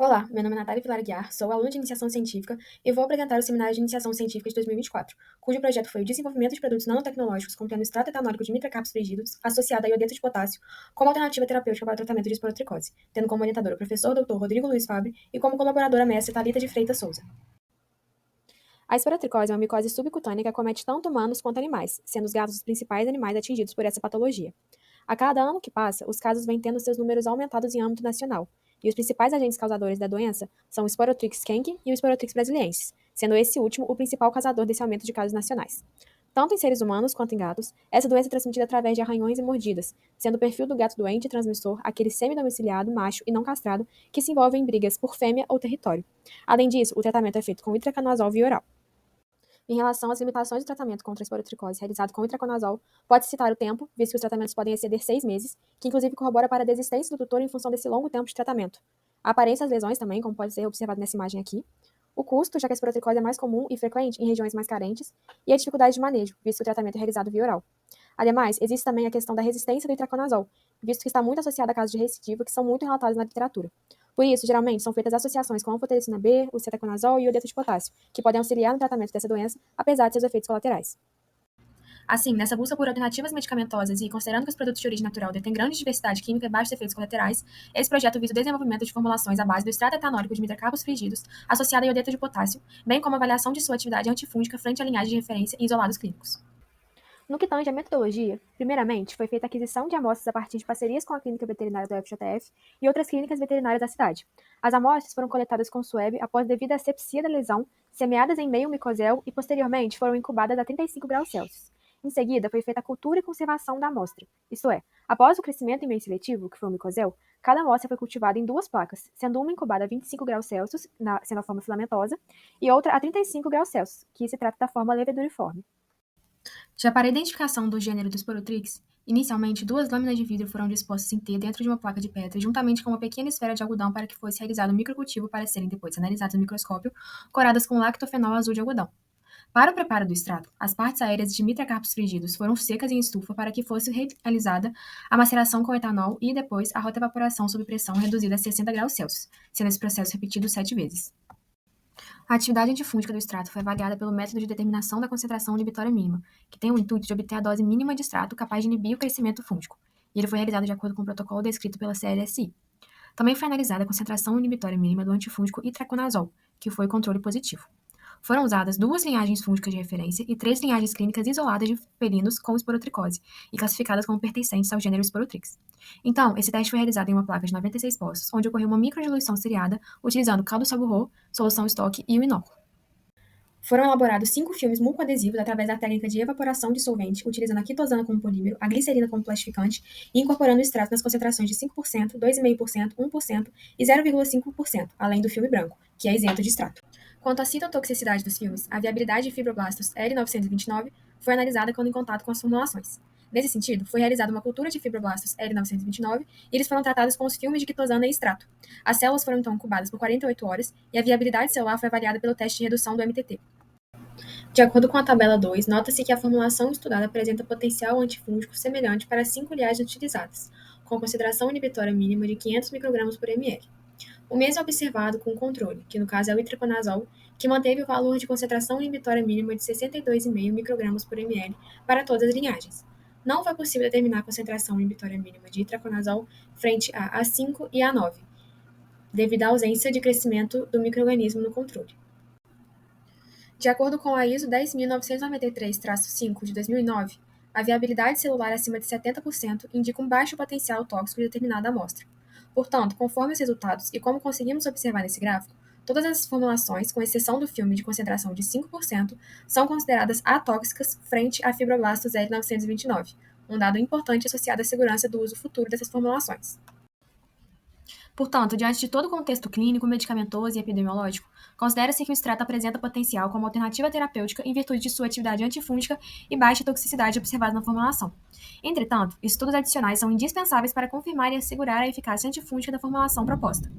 Olá, meu nome é Natália Vilar Guiar, sou aluna de Iniciação Científica e vou apresentar o Seminário de Iniciação Científica de 2024, cujo projeto foi o desenvolvimento de produtos nanotecnológicos contendo extrato etanólico de mitracarpos frigidos associado a iodeto de potássio como alternativa terapêutica para o tratamento de esporotricose, tendo como orientador o professor Dr. Rodrigo Luiz Fabre e como colaboradora a mestre Thalita de Freitas Souza. A esporotricose é uma micose subcutânea que acomete tanto humanos quanto animais, sendo os gatos os principais animais atingidos por essa patologia. A cada ano que passa, os casos vêm tendo seus números aumentados em âmbito nacional, e os principais agentes causadores da doença são o Sporotrix skunk e o Sporotrix brasiliensis, sendo esse último o principal causador desse aumento de casos nacionais. Tanto em seres humanos quanto em gatos, essa doença é transmitida através de arranhões e mordidas, sendo o perfil do gato doente e transmissor aquele semi-domiciliado, macho e não castrado, que se envolve em brigas por fêmea ou território. Além disso, o tratamento é feito com itraconazol via oral. Em relação às limitações do tratamento contra a esporotricose realizado com itraconazol, pode-se citar o tempo, visto que os tratamentos podem exceder 6 meses, que inclusive corrobora para a desistência do tutor em função desse longo tempo de tratamento. A aparência das lesões também, como pode ser observado nessa imagem aqui. O custo, já que a esporotricose é mais comum e frequente em regiões mais carentes, e a dificuldade de manejo, visto que o tratamento é realizado via oral. Ademais, existe também a questão da resistência do itraconazol, visto que está muito associada a casos de recidiva que são muito relatados na literatura. Por isso, geralmente, são feitas associações com a anfotericina B, o cetaconazol e o iodeto de potássio, que podem auxiliar no tratamento dessa doença, apesar de seus efeitos colaterais. Assim, nessa busca por alternativas medicamentosas e considerando que os produtos de origem natural detêm grande diversidade química e baixos efeitos colaterais, esse projeto visa o desenvolvimento de formulações à base do extrato etanólico de mitracarpos frigidos associado a iodeto de potássio, bem como a avaliação de sua atividade antifúngica frente à linhagem de referência e isolados clínicos. No que tange à metodologia, primeiramente, foi feita a aquisição de amostras a partir de parcerias com a Clínica Veterinária do FJF e outras clínicas veterinárias da cidade. As amostras foram coletadas com suebe após devida asepsia da lesão, semeadas em meio micosel e, posteriormente, foram incubadas a 35 graus Celsius. Em seguida, foi feita a cultura e conservação da amostra, isto é, após o crescimento em meio seletivo, que foi o micosel, cada amostra foi cultivada em duas placas, sendo uma incubada a 25 graus Celsius, sendo a forma filamentosa, e outra a 35 graus Celsius, que se trata da forma leveduriforme. Já para a identificação do gênero dos Sporotrix, inicialmente 2 lâminas de vidro foram dispostas em T dentro de uma placa de Petri, juntamente com uma pequena esfera de algodão para que fosse realizado um microcultivo para serem depois analisadas no microscópio, coradas com lactofenol azul de algodão. Para o preparo do extrato, as partes aéreas de mitracarpos frigidos foram secas em estufa para que fosse realizada a maceração com etanol e depois a rotaevaporação sob pressão reduzida a 60 graus Celsius, sendo esse processo repetido 7 vezes. A atividade antifúngica do extrato foi avaliada pelo método de determinação da concentração inibitória mínima, que tem o intuito de obter a dose mínima de extrato capaz de inibir o crescimento fúngico, e ele foi realizado de acordo com o protocolo descrito pela CLSI. Também foi analisada a concentração inibitória mínima do antifúngico itraconazol, que foi controle positivo. Foram usadas 2 linhagens fúngicas de referência e 3 linhagens clínicas isoladas de felinos com esporotricose e classificadas como pertencentes ao gênero Sporotrix. Então, esse teste foi realizado em uma placa de 96 poços, onde ocorreu uma microdiluição seriada utilizando caldo saburro, solução estoque e o inóculo. Foram elaborados 5 filmes mucoadesivos através da técnica de evaporação de solvente, utilizando a quitosana como polímero, a glicerina como plastificante e incorporando o extrato nas concentrações de 5%, 2,5%, 1% e 0,5%, além do filme branco, que é isento de extrato. Quanto à citotoxicidade dos filmes, a viabilidade de fibroblastos L929 foi analisada quando em contato com as formulações. Nesse sentido, foi realizada uma cultura de fibroblastos L929 e eles foram tratados com os filmes de quitosana e extrato. As células foram então incubadas por 48 horas e a viabilidade celular foi avaliada pelo teste de redução do MTT. De acordo com a tabela 2, nota-se que a formulação estudada apresenta potencial antifúngico semelhante para as 5 linhagens utilizadas, com concentração inibitória mínima de 500 microgramas por ml. O mesmo é observado com o controle, que no caso é o itraconazol, que manteve o valor de concentração inibitória mínima de 62,5 microgramas por ml para todas as linhagens. Não foi possível determinar a concentração inibitória mínima de itraconazol frente a A5 e A9, devido à ausência de crescimento do micro-organismo no controle. De acordo com a ISO 10.993-5 de 2009, a viabilidade celular acima de 70% indica um baixo potencial tóxico de determinada amostra. Portanto, conforme os resultados e como conseguimos observar nesse gráfico, todas as formulações, com exceção do filme de concentração de 5%, são consideradas atóxicas frente a fibroblastos L929, um dado importante associado à segurança do uso futuro dessas formulações. Portanto, diante de todo o contexto clínico, medicamentoso e epidemiológico, considera-se que o extrato apresenta potencial como alternativa terapêutica em virtude de sua atividade antifúngica e baixa toxicidade observada na formulação. Entretanto, estudos adicionais são indispensáveis para confirmar e assegurar a eficácia antifúngica da formulação proposta.